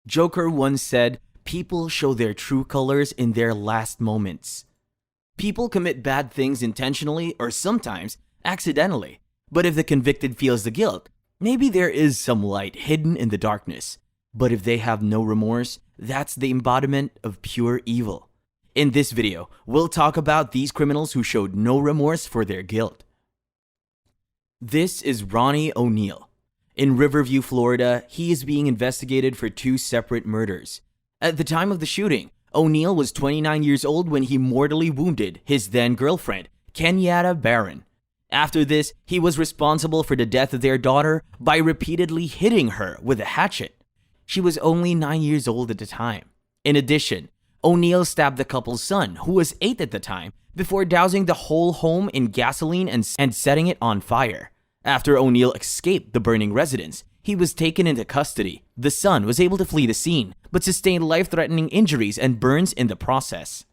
Joker once said, "People show their true colors in their last moments." People commit bad things intentionally or sometimes accidentally, but if the convicted feels the guilt, maybe there is some light hidden in the darkness. But if they have no remorse, that's the embodiment of pure evil. In this video, we'll talk about these criminals who showed no remorse for their guilt. This is Ronnie ONeill. In Riverview, Florida, he is being investigated for 2 separate murders. At the time of the shooting, ONeill was 29 years old when he mortally wounded his then-girlfriend, Kenyatta Barron. After this, he was responsible for the death of their daughter by repeatedly hitting her with a hatchet. She was only 9 years old at the time. In addition, ONeill stabbed the couple's son, who was 8 at the time, before dousing the whole home in gasoline and setting it on fire. After ONeill escaped the burning residence, he was taken into custody. The son was able to flee the scene, but sustained life-threatening injuries and burns in the process.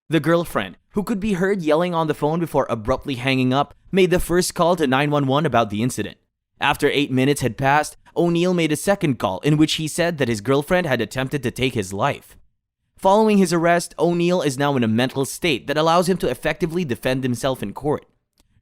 The girlfriend, who could be heard yelling on the phone before abruptly hanging up, made the first call to 911 about the incident. After 8 minutes had passed, ONeill made a second call in which he said that his girlfriend had attempted to take his life. Following his arrest, ONeill is now in a mental state that allows him to effectively defend himself in court.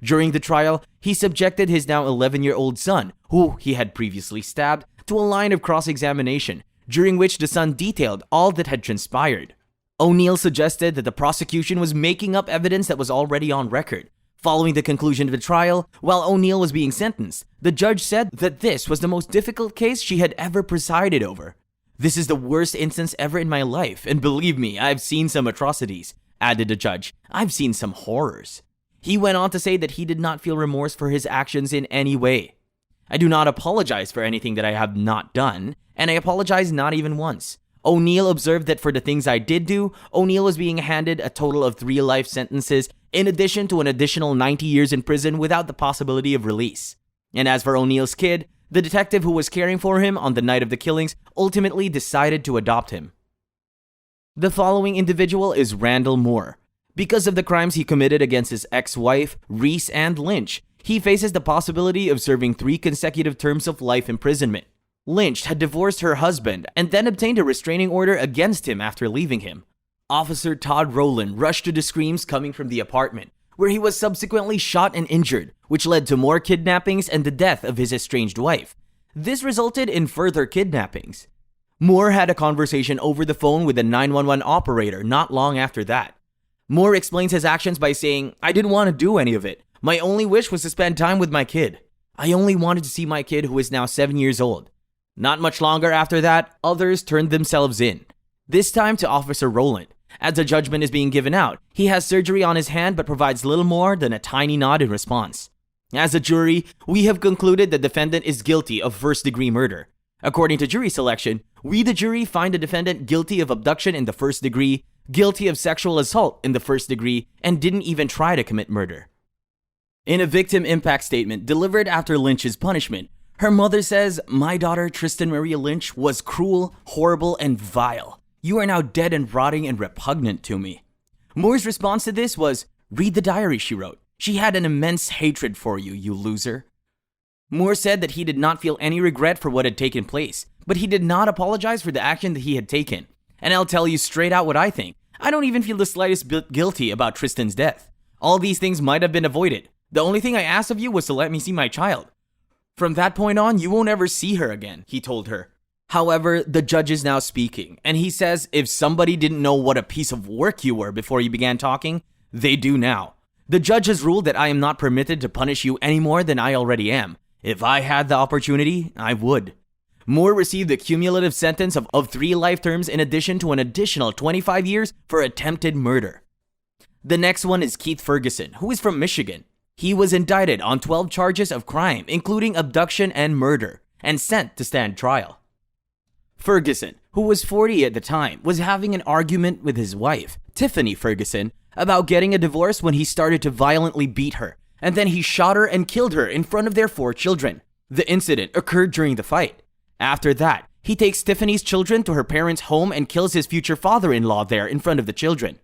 During the trial, he subjected his now 11-year-old son, who he had previously stabbed, to a line of cross-examination, during which the son detailed all that had transpired. ONeill suggested that the prosecution was making up evidence that was already on record. Following the conclusion of the trial, while ONeill was being sentenced, the judge said that this was the most difficult case she had ever presided over. "This is the worst instance ever in my life, and believe me, I've seen some atrocities," added the judge. "I've seen some horrors." He went on to say that he did not feel remorse for his actions in any way. "I do not apologize for anything that I have not done, and I apologize not even once." ONeill observed that for the things I did do, ONeill was being handed a total of 3 life sentences, in addition to an additional 90 years in prison without the possibility of release. And as for ONeill's kid, the detective who was caring for him on the night of the killings ultimately decided to adopt him. The following individual is Randall Moore. Because of the crimes he committed against his ex-wife, Reese and Lynch, he faces the possibility of serving 3 consecutive terms of life imprisonment. Lynch had divorced her husband and then obtained a restraining order against him after leaving him. Officer Todd Rowland rushed to the screams coming from the apartment, where he was subsequently shot and injured, which led to more kidnappings and the death of his estranged wife. This resulted in further kidnappings. Moore had a conversation over the phone with a 911 operator not long after that. Moore explains his actions by saying, "I didn't want to do any of it. My only wish was to spend time with my kid. I only wanted to see my kid, who is now 7 years old." Not much longer after that, others turned themselves in. This time to Officer Rowland. As the judgment is being given out, he has surgery on his hand but provides little more than a tiny nod in response. As a jury, we have concluded the defendant is guilty of first-degree murder. According to jury selection, we the jury find the defendant guilty of abduction in the first degree, guilty of sexual assault in the first degree, and didn't even try to commit murder. In a victim impact statement delivered after Lynch's punishment, her mother says, "My daughter, Tristan Maria Lynch, was cruel, horrible, and vile. You are now dead and rotting and repugnant to me." Moore's response to this was, "Read the diary," she wrote. "She had an immense hatred for you, you loser." Moore said that he did not feel any regret for what had taken place, but he did not apologize for the action that he had taken. And I'll tell you straight out what I think. I don't even feel the slightest bit guilty about Tristan's death. All these things might have been avoided. The only thing I asked of you was to let me see my child. From that point on, you won't ever see her again, he told her. However, the judge is now speaking, and he says if somebody didn't know what a piece of work you were before you began talking, they do now. The judge has ruled that I am not permitted to punish you any more than I already am. If I had the opportunity, I would. Moore received a cumulative sentence of 3 life terms in addition to an additional 25 years for attempted murder. The next one is Keith Ferguson, who is from Michigan. He was indicted on 12 charges of crime, including abduction and murder, and sent to stand trial. Ferguson, who was 40 at the time, was having an argument with his wife, Tiffany Ferguson, about getting a divorce when he started to violently beat her, and then he shot her and killed her in front of their 4 children. The incident occurred during the fight. After that, he takes Tiffany's children to her parents' home and kills his future father-in-law there in front of the children.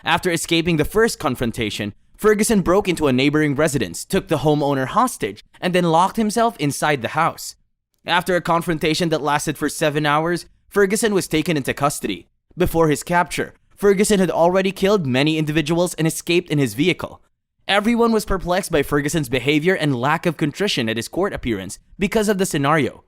After escaping the first confrontation, Ferguson broke into a neighboring residence, took the homeowner hostage, and then locked himself inside the house. After a confrontation that lasted for 7 hours, Ferguson was taken into custody. Before his capture, Ferguson had already killed many individuals and escaped in his vehicle. Everyone was perplexed by Ferguson's behavior and lack of contrition at his court appearance because of the scenario.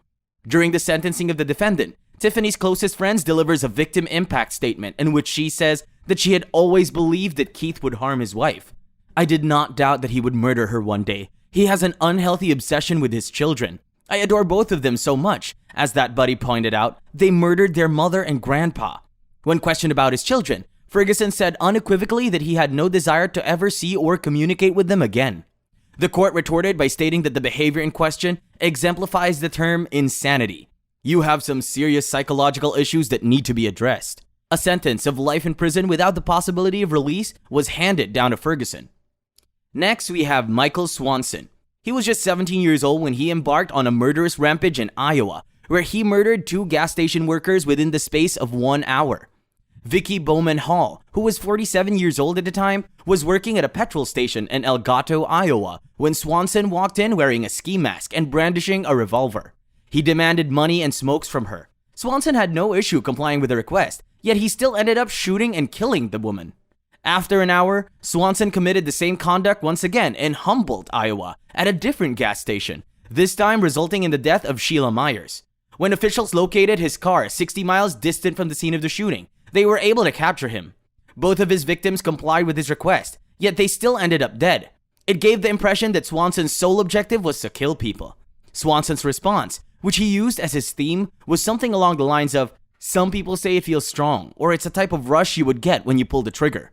During the sentencing of the defendant, Tiffany's closest friends delivers a victim impact statement in which she says that she had always believed that Keith would harm his wife. I did not doubt that he would murder her one day. He has an unhealthy obsession with his children. I adore both of them so much. As that buddy pointed out, they murdered their mother and grandpa. When questioned about his children, Ferguson said unequivocally that he had no desire to ever see or communicate with them again. The court retorted by stating that the behavior in question exemplifies the term insanity. You have some serious psychological issues that need to be addressed. A sentence of life in prison without the possibility of release was handed down to Ferguson. Next, we have Michael Swanson. He was just 17 years old when he embarked on a murderous rampage in Iowa, where he murdered 2 gas station workers within the space of 1 hour. Vicky Bowman Hall, who was 47 years old at the time, was working at a petrol station in El Gato, Iowa, when Swanson walked in wearing a ski mask and brandishing a revolver. He demanded money and smokes from her. Swanson had no issue complying with the request, yet he still ended up shooting and killing the woman. After an hour, Swanson committed the same conduct once again in Humboldt, Iowa, at a different gas station, this time resulting in the death of Sheila Myers. When officials located his car 60 miles distant from the scene of the shooting, they were able to capture him. Both of his victims complied with his request, yet they still ended up dead. It gave the impression that Swanson's sole objective was to kill people. Swanson's response, which he used as his theme, was something along the lines of, "Some people say it feels strong, or it's a type of rush you would get when you pull the trigger."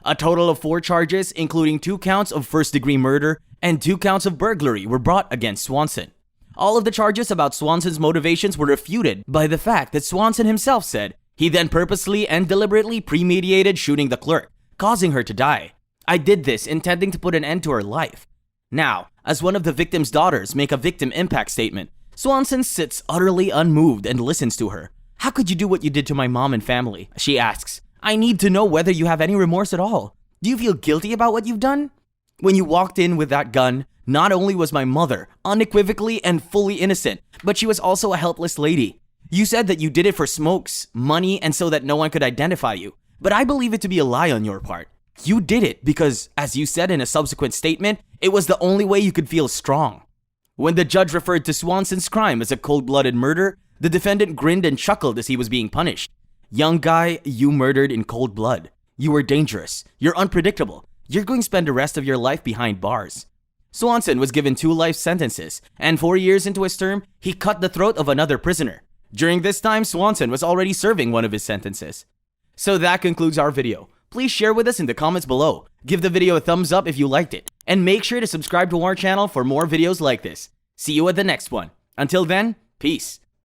A total of 4 charges, including 2 counts of first-degree murder and 2 counts of burglary, were brought against Swanson. All of the charges about Swanson's motivations were refuted by the fact that Swanson himself said he then purposely and deliberately premeditated shooting the clerk, causing her to die. "I did this intending to put an end to her life." Now, as one of the victim's daughters make a victim impact statement, Swanson sits utterly unmoved and listens to her. "How could you do what you did to my mom and family?" she asks. "I need to know whether you have any remorse at all. Do you feel guilty about what you've done? When you walked in with that gun, not only was my mother unequivocally and fully innocent, but she was also a helpless lady. You said that you did it for smokes, money, and so that no one could identify you. But I believe it to be a lie on your part. You did it because, as you said in a subsequent statement, it was the only way you could feel strong." When the judge referred to Swanson's crime as a cold-blooded murder, the defendant grinned and chuckled as he was being punished. "Young guy, you murdered in cold blood. You were dangerous. You're unpredictable. You're going to spend the rest of your life behind bars." Swanson was given 2 life sentences, and 4 years into his term, he cut the throat of another prisoner. During this time, Swanson was already serving one of his sentences. So that concludes our video. Please share with us in the comments below. Give the video a thumbs up if you liked it, and make sure to subscribe to our channel for more videos like this. See you at the next one. Until then, peace.